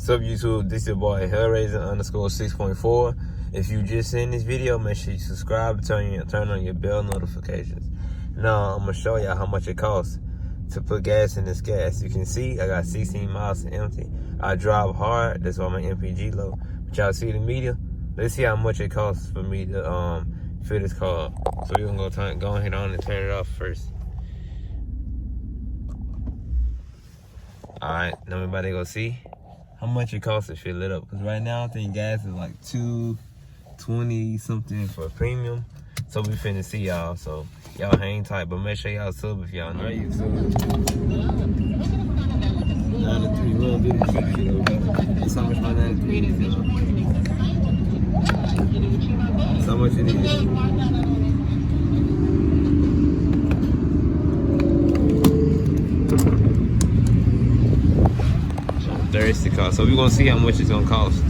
What's up, YouTube? This is your boy Hellraiser_6.4. If you just seen this video, make sure you subscribe and turn on your bell notifications. Now I'm gonna show y'all how much it costs to put gas in this gas. You can see I got 16 miles to empty. I drive hard, that's why my MPG low. But y'all see the meter? Let's see how much it costs for me to fill this car up. So we're gonna go ahead on and turn it off first. Alright, now everybody go see how much it costs to fill it up. Because right now I think gas is like $2.20 something for premium. So we finna see y'all. So y'all hang tight, but make sure y'all sub if y'all know you sub. 9 to 3, we don't do this shit, okay? That's how much my 9 to 3 is, y'all. That's how much it is. $36. So we're gonna see how much it's gonna cost.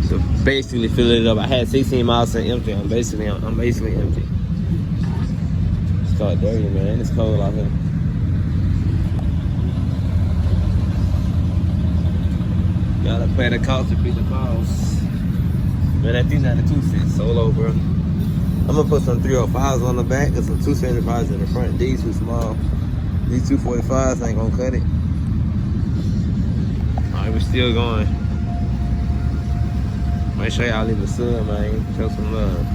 So basically fill it up. I had 16 miles to empty. I'm basically empty. It's called dirty, man. It's cold out here. Gotta pay the cost to be the boss. Man, that thing 92 cents solo, bro. I'm gonna put some 305s on the back and some 275s in the front. These too small. These 245s ain't gonna cut it. We're still going. Make sure y'all leave a sub, man. Show some love.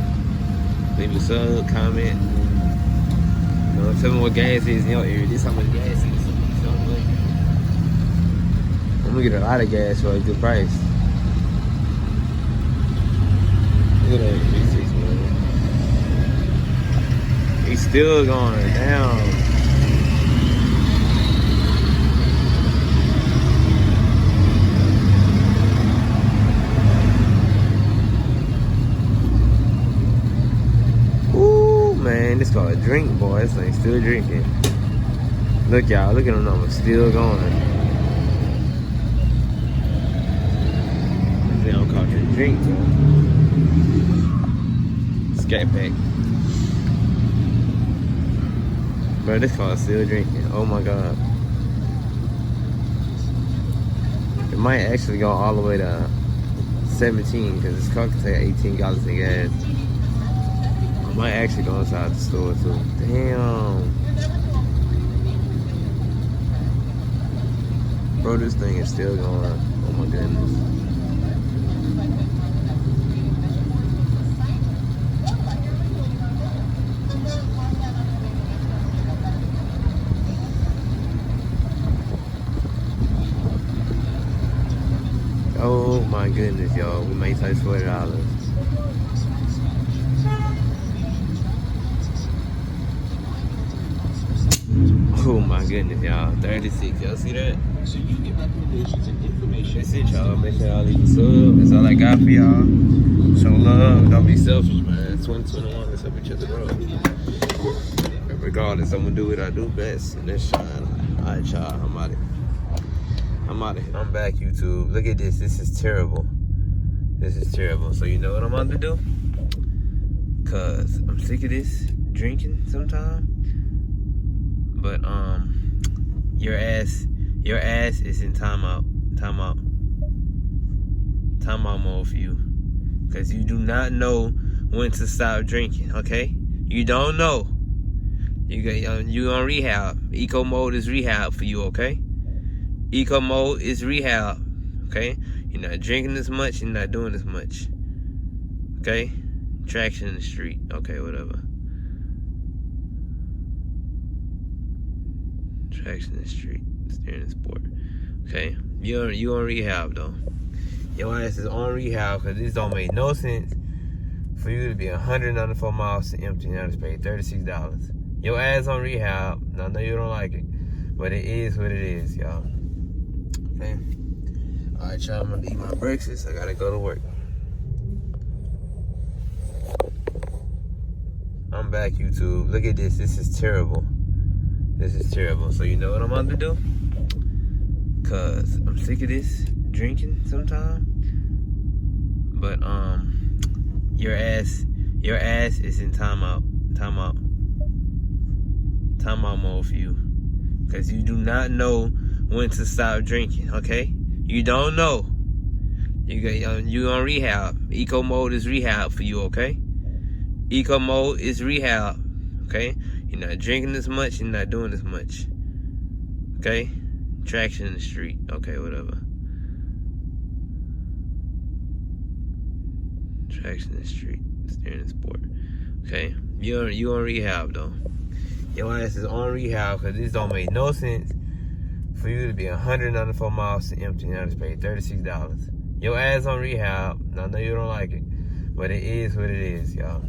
Leave a sub, comment. You know, tell me what gas is in your area. This how much gas is. I'm gonna get a lot of gas for a good price. Look at that V6, man. He's still going down. Man, this called a drink, boy. This thing's still drinking. Look, y'all. Look at them numbers. Still going. They don't call it a drink, bro. Scatpack. Bro, this car is still drinking. Oh my god. It might actually go all the way to 17 because this car can take 18 gallons of gas. I might actually go inside the store too. Damn. Bro, this thing is still going. Oh my goodness. Oh my goodness, y'all. We may touch $40. Oh my goodness, y'all. 36. Y'all see that? So you get recommendations and information. That's it, y'all. Make sure y'all leave a sub. That's all I got for y'all. Show love. Don't be selfish, man. 2021. Let's help each other grow. Regardless, I'm gonna do what I do best. And that's shine. Alright, y'all. I'm out of here. I'm back, YouTube. Look at this. This is terrible. This is terrible. So you know what I'm about to do? Cause I'm sick of this drinking sometime. But your ass is in timeout mode for you, cause you do not know when to stop drinking. Okay, you don't know. You on rehab. Eco mode is rehab for you. Okay, eco mode is rehab. Okay, you're not drinking as much. You're not doing as much. Okay, traction in the street. Okay, whatever. Traction in the street, steering the sport. Okay, you on rehab though. Your ass is on rehab because this don't make no sense for you to be 194 miles to empty now to pay $36. Your ass on rehab. Now, I know you don't like it, but it is what it is, y'all. Okay. All right, y'all. I'm gonna eat my breakfast. I gotta go to work. I'm back, YouTube. Look at this. This is terrible. This is terrible. So you know what I'm about to do? Cause I'm sick of this drinking sometime. But your ass is in timeout mode for you. Cause you do not know when to stop drinking, okay? You don't know. You on rehab. Eco mode is rehab for you, okay? Eco mode is rehab, okay? You're not drinking as much, you're not doing as much, okay? Traction in the street, okay, whatever. Traction in the street, steering the sport, okay? You on rehab though. Your ass is on rehab because this don't make no sense for you to be 194 miles to empty and I just paid $36. Your ass on rehab. I know you don't like it, but it is what it is, y'all.